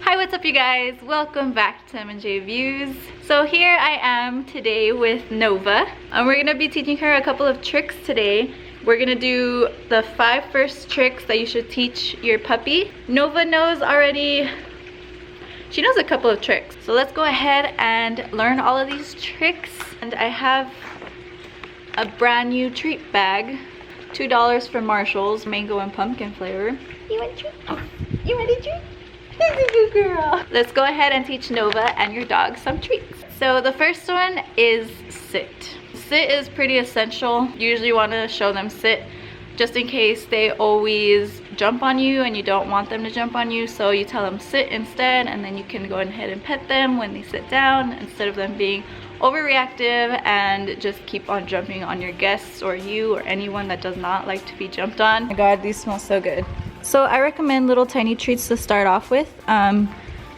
Hi, what's up you guys? Welcome back to M&J Views. So here I am today with Nova. We're gonna be teaching her a couple of tricks today. We're gonna do the 5 first tricks that you should teach your puppy. Nova knows already, she knows a couple of tricks. So let's go ahead and learn all of these tricks. And I have a brand new treat bag. $2 from Marshall's, mango and pumpkin flavor. You want a treat? You want a treat? This is a good girl. Let's go ahead and teach Nova and your dog some treats. So the first one is sit. Sit is pretty essential. You usually want to show them sit just in case they always jump on you and you don't want them to jump on you. So you tell them sit instead, and then you can go ahead and pet them when they sit down instead of them being overreactive and just keep on jumping on your guests or you or anyone that does not like to be jumped on. Oh my god, these smell so good. So I recommend little tiny treats to start off with,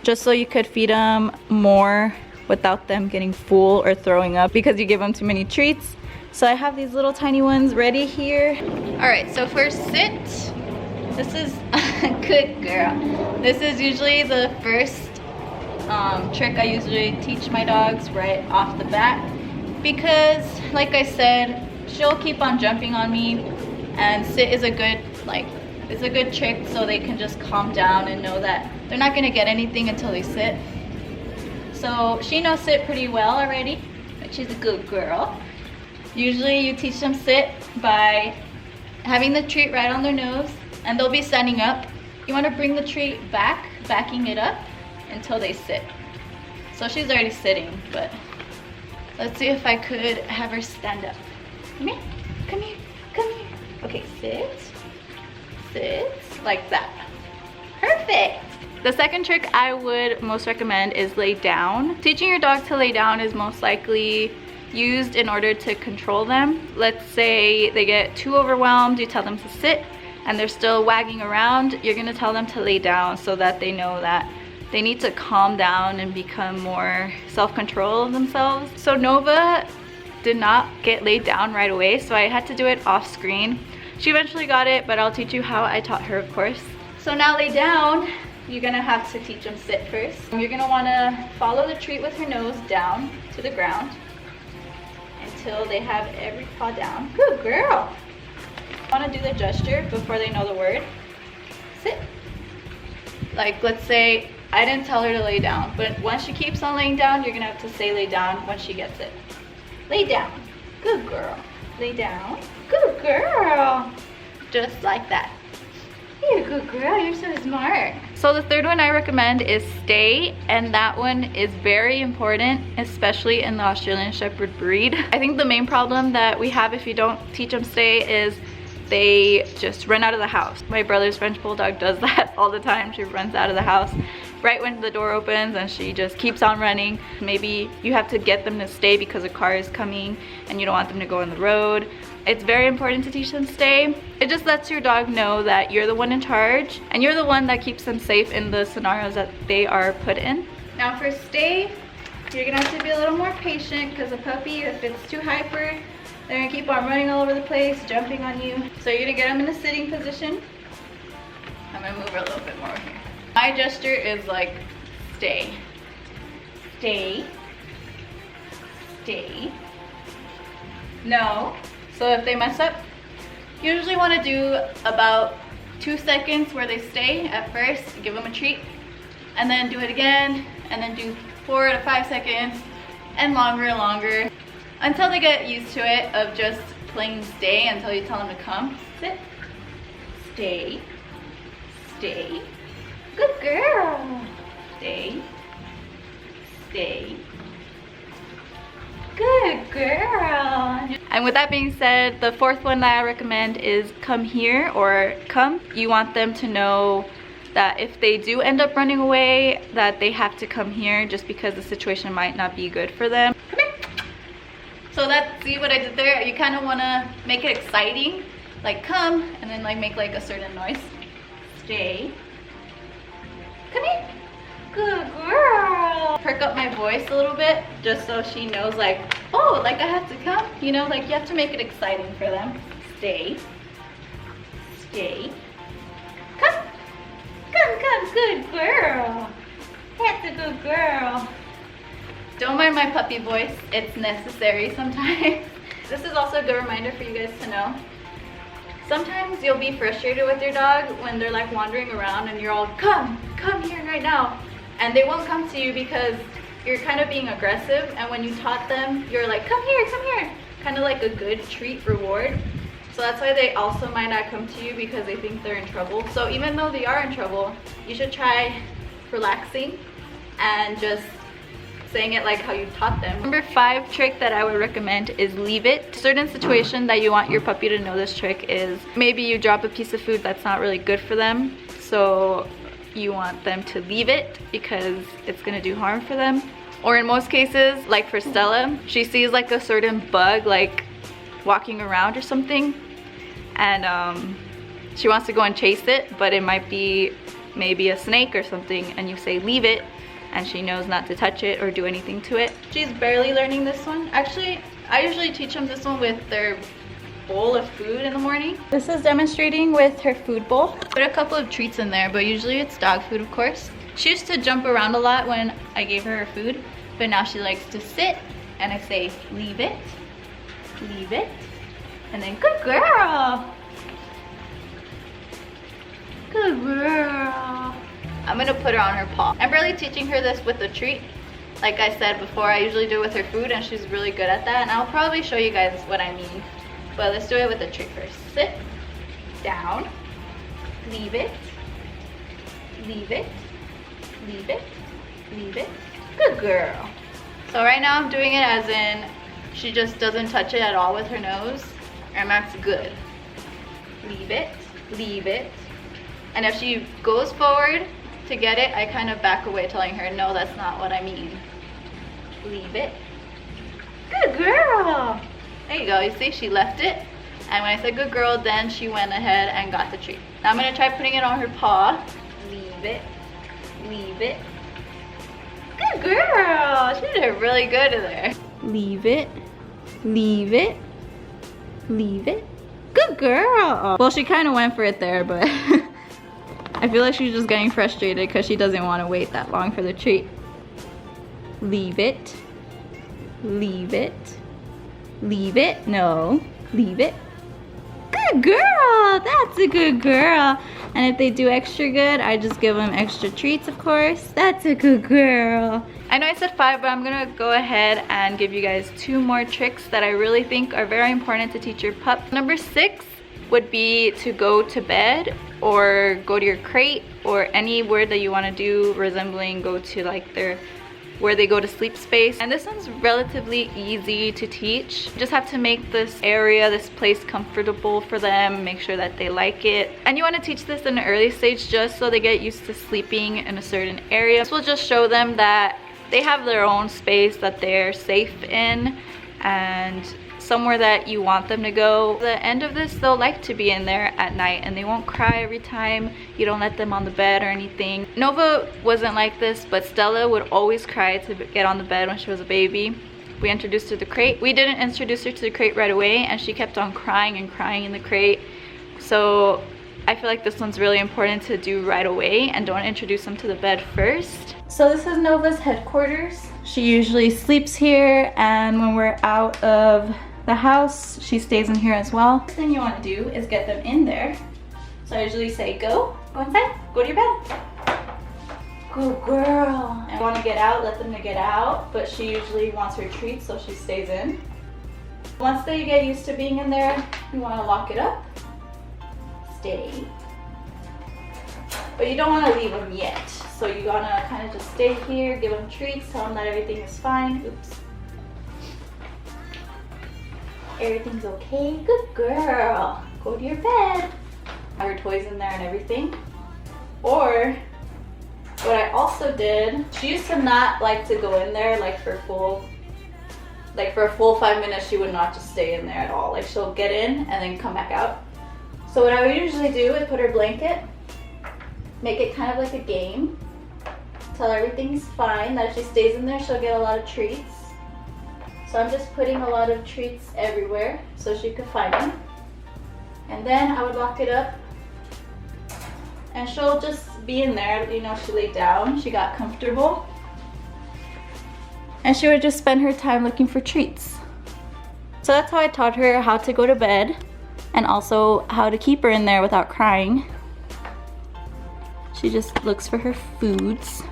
just so you could feed them more without them getting full or throwing up because you give them too many treats. So I have these little tiny ones ready here. All right, so first sit. This is good girl. This is usually the first trick I usually teach my dogs right off the bat, because like I said, she'll keep on jumping on me, and sit is a good it's a good trick so they can just calm down and know that they're not gonna get anything until they sit. So she knows sit pretty well already, but she's a good girl. Usually you teach them sit by having the treat right on their nose, and they'll be standing up. You want to bring the treat back, backing it up until they sit. So she's already sitting, but let's see if I could have her stand up. Come here, come here, come here. Okay, sit, sit, like that. Perfect. The second trick I would most recommend is lay down. Teaching your dog to lay down is most likely used in order to control them. Let's say they get too overwhelmed, you tell them to sit and they're still wagging around, you're gonna tell them to lay down so that they know that they need to calm down and become more self-control of themselves. So Nova did not get laid down right away, so I had to do it off screen. She eventually got it, but I'll teach you how I taught her, of course. So now lay down, you're gonna have to teach them sit first. You're gonna wanna follow the treat with her nose down to the ground until they have every paw down. Good girl. Wanna do the gesture before they know the word. Sit. Like, let's say I didn't tell her to lay down, but once she keeps on laying down, you're gonna have to say lay down when she gets it. Lay down. Good girl. Lay down. Good girl. Just like that. You're a good girl, you're so smart. So the third one I recommend is stay, and that one is very important, especially in the Australian Shepherd breed. I think the main problem that we have if you don't teach them stay is they just run out of the house. My brother's French Bulldog does that all the time. She runs out of the house right when the door opens and she just keeps on running. Maybe you have to get them to stay because a car is coming and you don't want them to go on the road. It's very important to teach them stay. It just lets your dog know that you're the one in charge and you're the one that keeps them safe in the scenarios that they are put in. Now for stay, you're gonna have to be a little more patient, because a puppy, if it's too hyper, they're gonna keep on running all over the place, jumping on you. So you're gonna get them in a sitting position. I'm gonna move her a little bit more here. My gesture is like stay, stay, stay, no. So if they mess up, you usually want to do about 2 seconds where they stay at first, give them a treat, and then do it again, and then do 4 to 5 seconds, and longer and longer, until they get used to it of just plain stay until you tell them to come. Sit, stay, stay, good girl, stay, stay, good girl. And with that being said, the fourth one that I recommend is come here or come. You want them to know that if they do end up running away, that they have to come here just because the situation might not be good for them. Come here. So see what I did there? You kind of want to make it exciting, like come, and then like make like a certain noise. Stay. Come here. Good girl. Perk up my voice a little bit just so she knows like, oh, like I have to come, you know, like you have to make it exciting for them. Stay, stay, come, come, come, good girl. good girl. Don't mind my puppy voice, it's necessary sometimes. This is also a good reminder for you guys to know. Sometimes you'll be frustrated with your dog when they're like wandering around and you're all, come here right now. And they won't come to you because you're kind of being aggressive, and when you taught them, you're like, come here. Kind of like a good treat reward. So that's why they also might not come to you, because they think they're in trouble. So even though they are in trouble, you should try relaxing and just saying it like how you taught them. Number 5 trick that I would recommend is leave it. Certain situation that you want your puppy to know this trick is maybe you drop a piece of food that's not really good for them. So you want them to leave it because it's gonna do harm for them. Or in most cases, like for Stella, she sees like a certain bug like walking around or something, and she wants to go and chase it, but it might be maybe a snake or something, and you say leave it, and she knows not to touch it or do anything to it. She's barely learning this one. Actually, I usually teach them this one with their bowl of food in the morning. This is demonstrating with her food bowl. Put a couple of treats in there, but usually it's dog food, of course. She used to jump around a lot when I gave her her food, but now she likes to sit, and I say leave it, and then good girl. Good girl. I'm gonna put her on her paw. I'm really teaching her this with a treat. Like I said before, I usually do it with her food, and she's really good at that, and I'll probably show you guys what I mean. But let's do it with a treat first. Sit, down, leave it, leave it, leave it, leave it. Good girl. So right now I'm doing it as in she just doesn't touch it at all with her nose, and that's good. Leave it, leave it. And if she goes forward to get it, I kind of back away, telling her, no, that's not what I mean. Leave it. Good girl. There you go, you see, she left it. And when I said good girl, then she went ahead and got the treat. Now I'm gonna try putting it on her paw. Leave it, leave it. Good girl, she did really good there. Leave it, leave it, leave it. Good girl. Well, she kind of went for it there, but I feel like she's just getting frustrated because she doesn't want to wait that long for the treat. Leave it, leave it. Leave it, no, leave it. Good girl, that's a good girl. And if they do extra good, I just give them extra treats, of course. That's a good girl. I know I said 5, but I'm gonna go ahead and give you guys 2 more tricks that I really think are very important to teach your pup. Number 6 would be to go to bed or go to your crate or anywhere that you wanna do resembling go to like their where they go to sleep space. And this one's relatively easy to teach. You just have to make this area, this place comfortable for them, make sure that they like it. And you want to teach this in an early stage just so they get used to sleeping in a certain area. This will just show them that they have their own space that they're safe in and somewhere that you want them to go. At the end of this, they'll like to be in there at night and they won't cry every time you don't let them on the bed or anything. Nova wasn't like this, but Stella would always cry to get on the bed when she was a baby. We introduced her to the crate. We didn't introduce her to the crate right away, and she kept on crying and crying in the crate. So I feel like this one's really important to do right away and don't introduce them to the bed first. So this is Nova's headquarters. She usually sleeps here, and when we're out of the house, she stays in here as well. The thing you want to do is get them in there. So I usually say, go inside, go to your bed. Good girl. And want to get out, let them get out, but she usually wants her treats, so she stays in. Once they get used to being in there, you want to lock it up. Stay. But you don't want to leave them yet. So you gotta kind of just stay here, give them treats, tell them that everything is fine. Oops. Everything's okay. Good girl. Go to your bed. Have your toys in there and everything. Or what I also did, she used to not like to go in there like for a full 5 minutes. She would not just stay in there at all. Like she'll get in and then come back out. So what I would usually do is put her blanket, make it kind of like a game, tell her everything's fine, that if she stays in there she'll get a lot of treats. So I'm just putting a lot of treats everywhere so she could find them. And then I would lock it up and she'll just be in there. You know, she laid down, she got comfortable. and she would just spend her time looking for treats. So that's how I taught her how to go to bed and also how to keep her in there without crying. She just looks for her foods.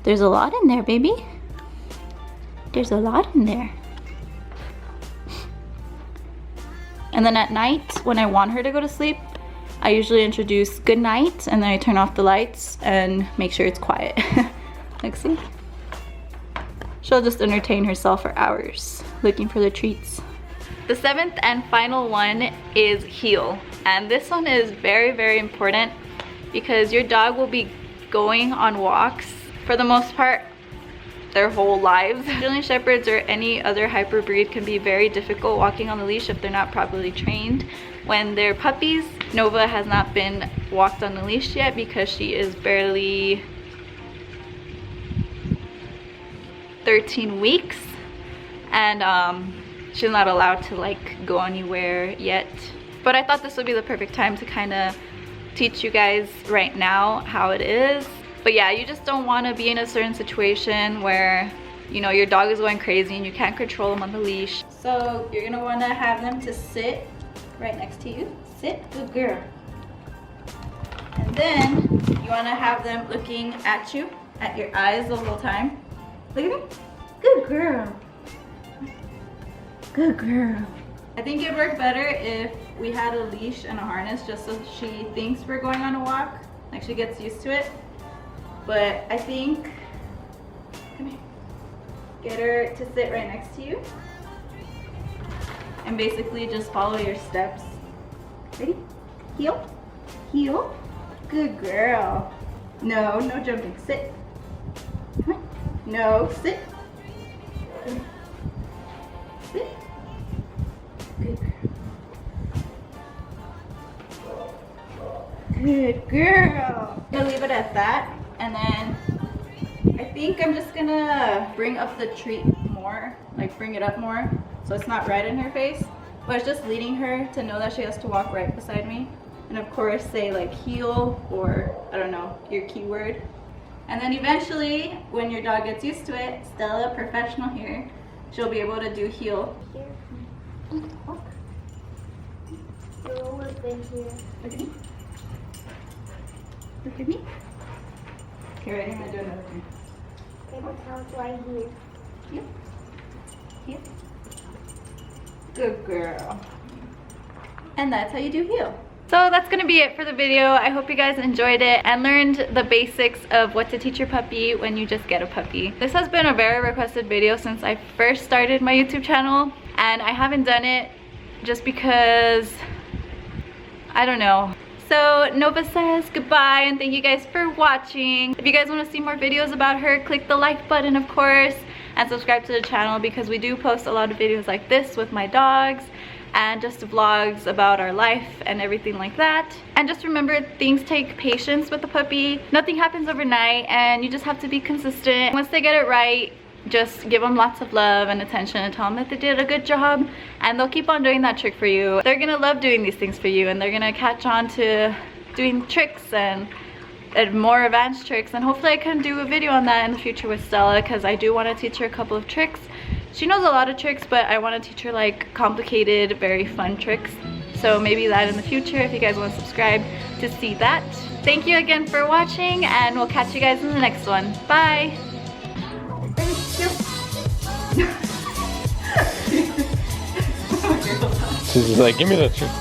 There's a lot in there, baby. There's a lot in there. And then at night, when I want her to go to sleep, I usually introduce good night, and then I turn off the lights and make sure it's quiet. Like, see? She'll just entertain herself for hours, looking for the treats. The 7th and final one is heel. And this one is very, very important because your dog will be going on walks for the most part their whole lives. German Shepherds or any other hyper breed can be very difficult walking on the leash if they're not properly trained. When they're puppies, Nova has not been walked on the leash yet because she is barely 13 weeks, and she's not allowed to like go anywhere yet. But I thought this would be the perfect time to kind of teach you guys right now how it is. But yeah, you just don't want to be in a certain situation where, you know, your dog is going crazy and you can't control them on the leash. So you're gonna want to have them to sit right next to you. Sit, good girl. And then you want to have them looking at you, at your eyes the whole time. Look at me. Good girl. Good girl. I think it'd work better if we had a leash and a harness just so she thinks we're going on a walk. Like she gets used to it. But I think, come here. Get her to sit right next to you. And basically just follow your steps. Ready? Heel. Heel. Good girl. No, no jumping. Sit. Come on. No, sit. Sit. Good girl. Good girl. I'm gonna leave it at that, and then I think I'm just gonna bring up the treat more, like bring it up more, so it's not right in her face, but it's just leading her to know that she has to walk right beside me, and of course say like heel or I don't know, your keyword. And then eventually, when your dog gets used to it, Stella, professional here, she'll be able to do heel. Here. Walk. You'll look in here. Look at me. Look at me. Okay, ready? I'm gonna do another thing. Okay, but now it's right here. Heel. Heel. Good girl. And that's how you do heel. So that's gonna be it for the video. I hope you guys enjoyed it and learned the basics of what to teach your puppy when you just get a puppy. This has been a very requested video since I first started my YouTube channel, and I haven't done it just because, I don't know. So Nova says goodbye and thank you guys for watching. If you guys want to see more videos about her, click the like button of course, and subscribe to the channel because we do post a lot of videos like this with my dogs and just vlogs about our life and everything like that. And just remember, things take patience with the puppy. Nothing happens overnight and you just have to be consistent. Once they get it right, just give them lots of love and attention and tell them that they did a good job, and they'll keep on doing that trick for you. They're gonna love doing these things for you, and they're gonna catch on to doing tricks and more advanced tricks, and hopefully I can do a video on that in the future with Stella because I do want to teach her a couple of tricks. She knows a lot of tricks, but I want to teach her like complicated, very fun tricks. So maybe that in the future if you guys want to subscribe to see that. Thank you again for watching, and we'll catch you guys in the next one. Bye! She's like, give me the trick.